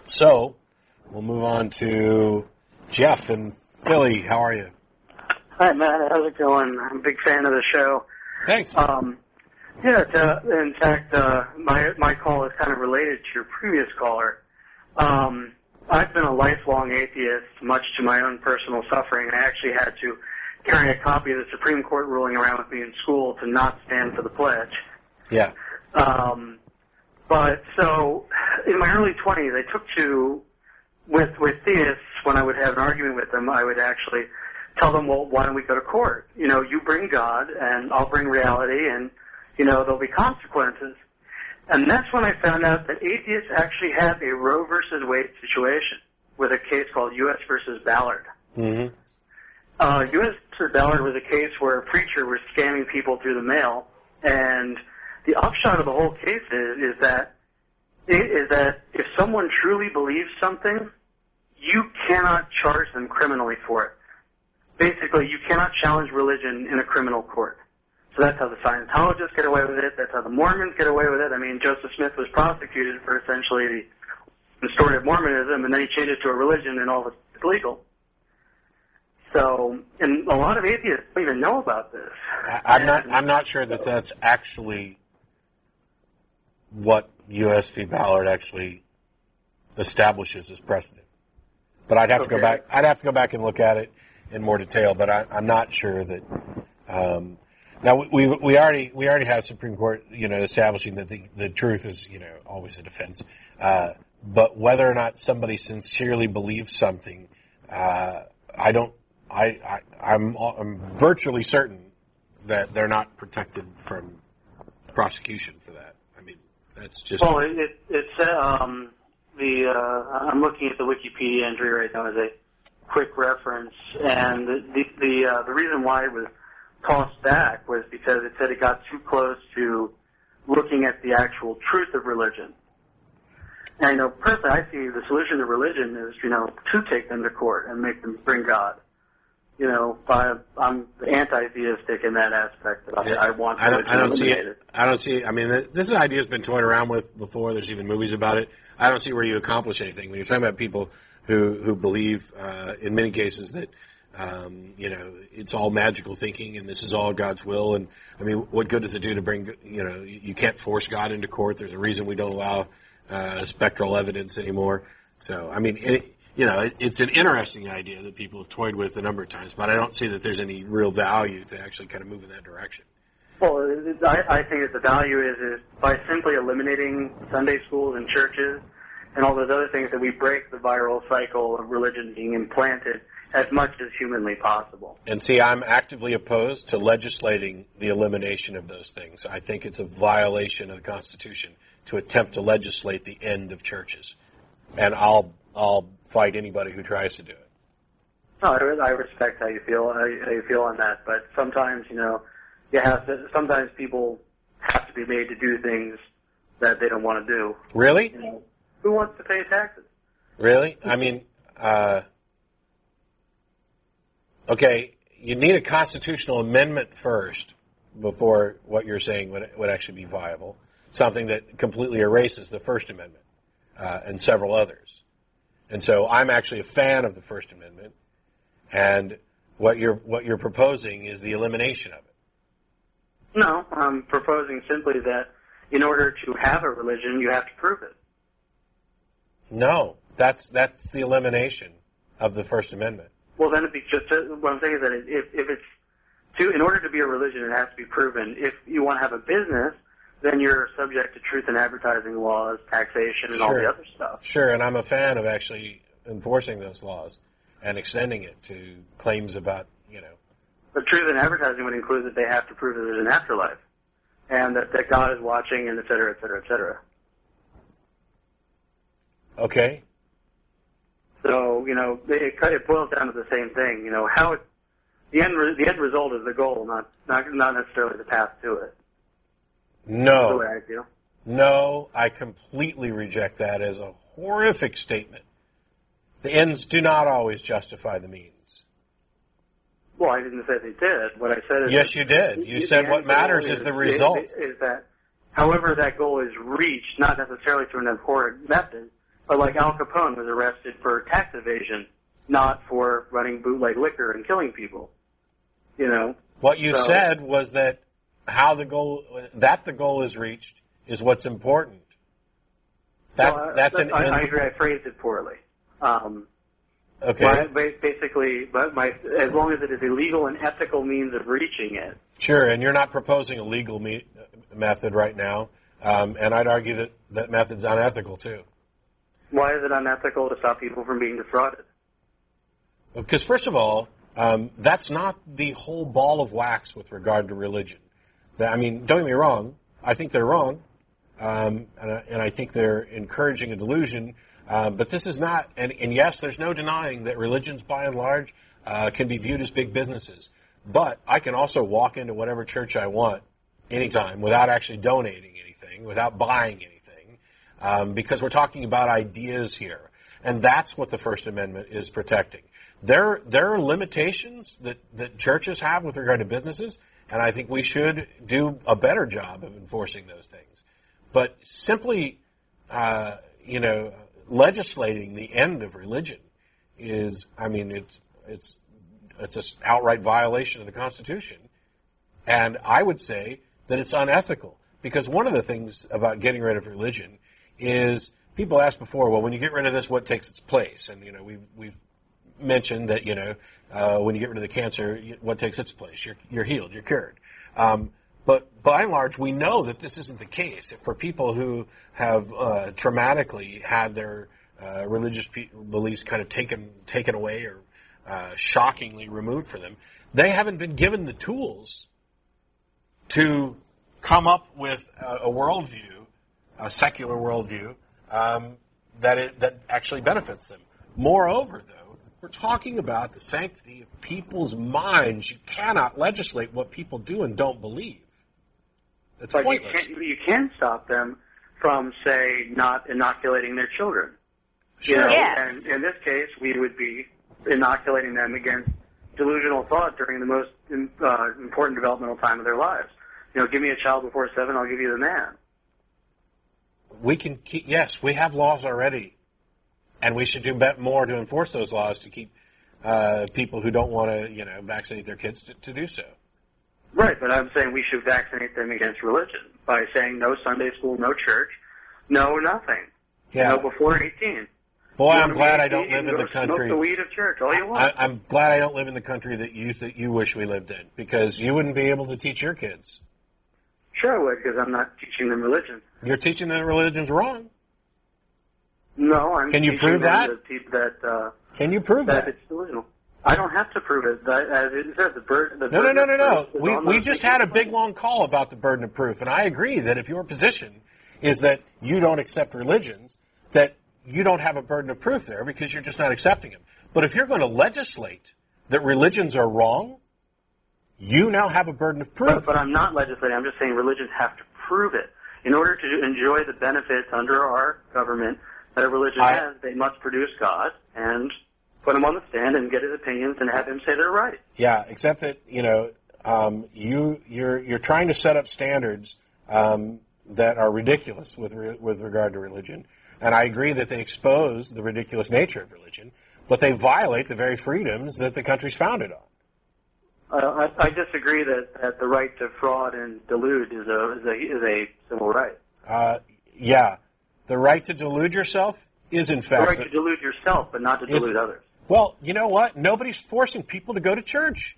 So, we'll move on to Jeff in Philly. How are you? Hi, Matt. How's it going? I'm a big fan of the show. Thanks. In fact, my call is kind of related to your previous caller. I've been a lifelong atheist, much to my own personal suffering. I actually had to carry a copy of the Supreme Court ruling around with me in school to not stand for the pledge. Yeah. But so, in my early 20s, I took to, with theists, when I would have an argument with them, I would actually tell them, well, why don't we go to court? You know, you bring God, and I'll bring reality, and, you know, there'll be consequences. And that's when I found out that atheists actually have a Roe versus Wade situation with a case called U.S. versus Ballard. Mm-hmm. U.S. versus Ballard was a case where a preacher was scamming people through the mail, and the upshot of the whole case is that if someone truly believes something, you cannot charge them criminally for it. Basically, you cannot challenge religion in a criminal court. So that's how the Scientologists get away with it. That's how the Mormons get away with it. I mean, Joseph Smith was prosecuted for essentially the story of Mormonism, and then he changed it to a religion, and all of it's legal. So, and a lot of atheists don't even know about this. I'm not sure that that's actually what U.S. v. Ballard actually establishes as precedent. But I'd have to go back. I'd have to go back and look at it in more detail. But I'm not sure that. Now we already have Supreme Court, you know, establishing that the truth is, you know, always a defense. But whether or not somebody sincerely believes something, I'm virtually certain that they're not protected from prosecution for that. I mean, that's just. Well, I'm looking at the Wikipedia entry right now as a quick reference, and the reason why it was tossed back was because it said it got too close to looking at the actual truth of religion. And, you know, personally, I see the solution to religion is, you know, to take them to court and make them bring God. You know, I'm anti-theistic in that aspect. I want to eliminate it. I don't see it. I mean, this idea has been toyed around with before. There's even movies about it. I don't see where you accomplish anything. When you're talking about people who believe, in many cases, that, you know, it's all magical thinking and this is all God's will. And, I mean, what good does it do to bring, you know, you can't force God into court. There's a reason we don't allow spectral evidence anymore. So, I mean, it's an interesting idea that people have toyed with a number of times, but I don't see that there's any real value to actually kind of move in that direction. Well, I think that the value is by simply eliminating Sunday schools and churches and all those other things that we break the viral cycle of religion being implanted as much as humanly possible. And see, I'm actively opposed to legislating the elimination of those things. I think it's a violation of the Constitution to attempt to legislate the end of churches. And I'll fight anybody who tries to do it. No, I respect how you feel on that, but sometimes, you know, sometimes people have to be made to do things that they don't want to do. Really? You know, who wants to pay taxes? Really? I mean, okay, you need a constitutional amendment first before what you're saying would actually be viable. Something that completely erases the First Amendment and several others. And so I'm actually a fan of the First Amendment, and what you're proposing is the elimination of it. No, I'm proposing simply that in order to have a religion, you have to prove it. No, that's the elimination of the First Amendment. Well, then it'd be just what I'm saying is that if it's in order to be a religion, it has to be proven. If you want to have a business, then you're subject to truth and advertising laws, taxation, and all the other stuff. Sure, and I'm a fan of actually enforcing those laws and extending it to claims about, you know. But truth and advertising would include that they have to prove that there's an afterlife and that God is watching, and et cetera, et cetera, et cetera. Okay. So, you know, it boils down to the same thing. You know, the end result is the goal, not necessarily the path to it. No. That's the way I feel. No, I completely reject that as a horrific statement. The ends do not always justify the means. Well, I didn't say they did. What I said is... Yes, you did. You said what matters is the result. Is that however that goal is reached, not necessarily through an abhorrent method, like Al Capone was arrested for tax evasion, not for running bootleg liquor and killing people. You know. What you said was that the goal is reached is what's important. I agree. I phrased it poorly. Okay. Basically, as long as it is a legal and ethical means of reaching it. Sure, and you're not proposing a legal method right now, and I'd argue that method's unethical too. Why is it unethical to stop people from being defrauded? Because first of all, that's not the whole ball of wax with regard to religion. Don't get me wrong. I think they're wrong, and I think they're encouraging a delusion. But this is not, and yes, there's no denying that religions, by and large, can be viewed as big businesses. But I can also walk into whatever church I want anytime without actually donating anything, without buying anything, because we're talking about ideas here. And that's what the First Amendment is protecting. There are limitations that churches have with regard to businesses, and I think we should do a better job of enforcing those things. But simply, legislating the end of religion is, it's an outright violation of the Constitution. And I would say that it's unethical, because one of the things about getting rid of religion is people asked before, well, when you get rid of this, what takes its place? And, we've mentioned that, when you get rid of the cancer, what takes its place? You're healed, you're cured. But by and large, we know that this isn't the case. For people who have traumatically had their religious beliefs kind of taken away or shockingly removed from them, they haven't been given the tools to come up with a worldview, a secular worldview, that actually benefits them. Moreover, though, we're talking about the sanctity of people's minds. You cannot legislate what people do and don't believe. It's pointless. You can stop them from, say, not inoculating their children. Sure. Yes. And in this case, we would be inoculating them against delusional thought during the most important developmental time of their lives. Give me a child before 7, I'll give you the man. We have laws already, and we should do more to enforce those laws to keep people who don't want to, vaccinate their kids to do so. Right, but I'm saying we should vaccinate them against religion by saying no Sunday school, no church, no nothing. Yeah. No before 18. Boy, I'm glad I don't live in the country. Smoke the weed of church all you want. I'm glad I don't live in the country that you wish we lived in, because you wouldn't be able to teach your kids. Sure I would, because I'm not teaching them religion. You're teaching them religion's wrong. No, I'm Can you teaching prove them that? Can you prove that? It's delusional. I don't have to prove it. As it says, the burden. No. We just had a big, long call about the burden of proof, and I agree that if your position is that you don't accept religions, that you don't have a burden of proof there because you're just not accepting them. But if you're going to legislate that religions are wrong, you now have a burden of proof. But I'm not legislating. I'm just saying religions have to prove it. In order to enjoy the benefits under our government that a religion has, they must produce God and put him on the stand and get his opinions and have him say they're right. Yeah, except that, you're trying to set up standards that are ridiculous with regard to religion. And I agree that they expose the ridiculous nature of religion, but they violate the very freedoms that the country's founded on. I disagree that the right to fraud and delude is a civil right. Yeah, the right to delude yourself is in fact the right to delude yourself, but not to delude others. Well, you know what? Nobody's forcing people to go to church.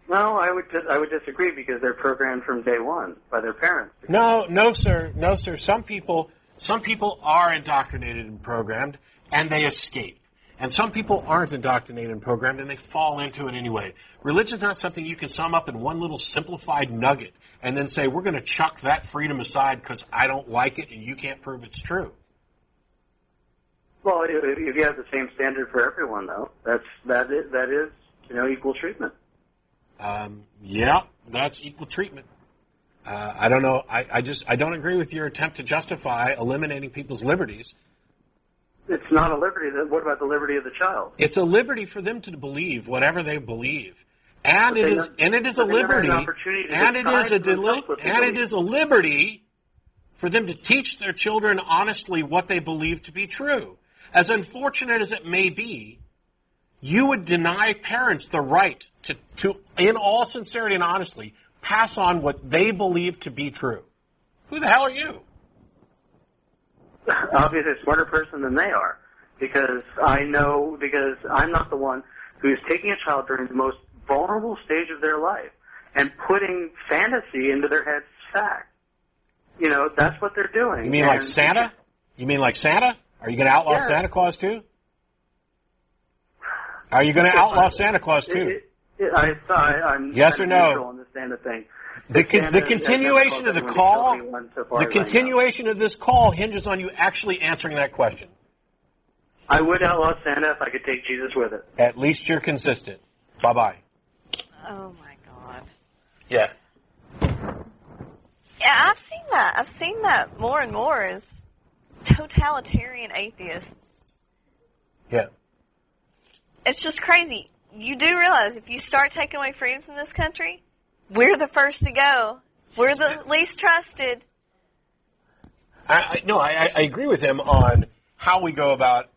No, I would disagree, because they're programmed from day one by their parents. No, sir. Some people are indoctrinated and programmed, and they escape. And some people aren't indoctrinated and programmed, and they fall into it anyway. Religion's not something you can sum up in one little simplified nugget and then say, we're going to chuck that freedom aside because I don't like it and you can't prove it's true. Well, if you have the same standard for everyone, though, that is equal treatment. Yeah, that's equal treatment. I don't know. I don't agree with your attempt to justify eliminating people's liberties. It's not a liberty. What about the liberty of the child? It's a liberty for them to believe whatever they believe, and it is a liberty, and it is a liberty for them to teach their children honestly what they believe to be true. As unfortunate as it may be, you would deny parents the right to in all sincerity and honestly, pass on what they believe to be true. Who the hell are you? Obviously a smarter person than they are, because I'm not the one who's taking a child during the most vulnerable stage of their life and putting fantasy into their heads as fact. You know, that's what they're doing. You mean like Santa? You mean like Santa? Are you going to outlaw Santa Claus too? Are you going to outlaw Santa Claus too? I'm yes or no? On the Santa thing. The continuation of the call, the continuation of this call hinges on you actually answering that question. I would outlaw Santa if I could take Jesus with it. At least you're consistent. Bye-bye. Oh, my God. Yeah. Yeah, I've seen that. I've seen that more and more as totalitarian atheists. Yeah. It's just crazy. You do realize if you start taking away freedoms in this country, we're the first to go. We're the least trusted. I agree with him on how we go about,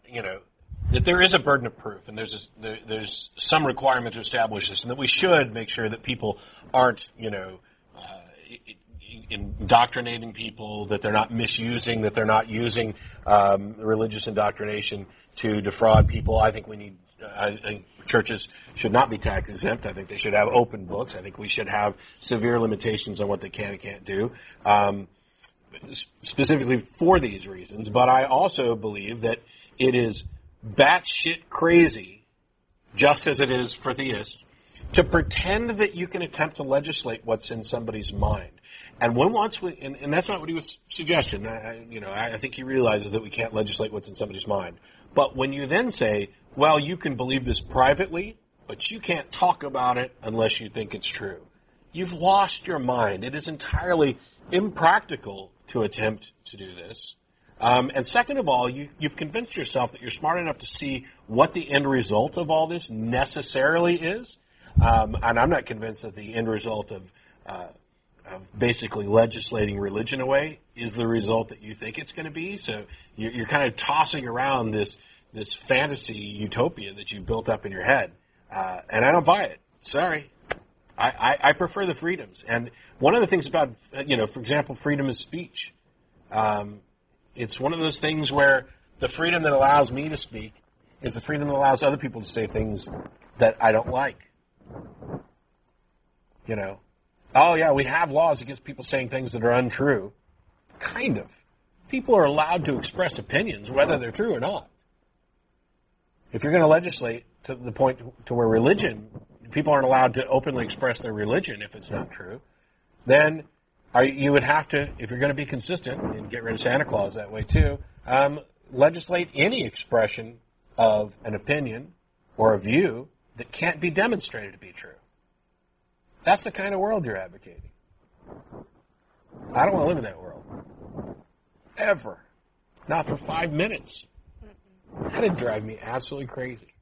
that there is a burden of proof and there's some requirement to establish this, and that we should make sure that people aren't, indoctrinating people, that they're not misusing, that they're not using religious indoctrination to defraud people. I think I think churches should not be tax exempt. I think they should have open books. I think we should have severe limitations on what they can and can't do, specifically for these reasons. But I also believe that it is batshit crazy, just as it is for theists, to pretend that you can attempt to legislate what's in somebody's mind. And and that's not what he was suggesting. I think he realizes that we can't legislate what's in somebody's mind. But when you then say, well, you can believe this privately, but you can't talk about it unless you think it's true, you've lost your mind. It is entirely impractical to attempt to do this. And second of all, you've convinced yourself that you're smart enough to see what the end result of all this necessarily is. And I'm not convinced that the end result of basically legislating religion away is the result that you think it's going to be. So you're kind of tossing around this fantasy utopia that you built up in your head. And I don't buy it. Sorry. I prefer the freedoms. And one of the things about, for example, freedom of speech, it's one of those things where the freedom that allows me to speak is the freedom that allows other people to say things that I don't like. Oh, yeah, we have laws against people saying things that are untrue. Kind of. People are allowed to express opinions, whether they're true or not. If you're going to legislate to the point to where people aren't allowed to openly express their religion if it's not true, then you would have to, if you're going to be consistent, and get rid of Santa Claus that way too, legislate any expression of an opinion or a view that can't be demonstrated to be true. That's the kind of world you're advocating. I don't want to live in that world. Ever. Not for 5 minutes. That'd drive me absolutely crazy.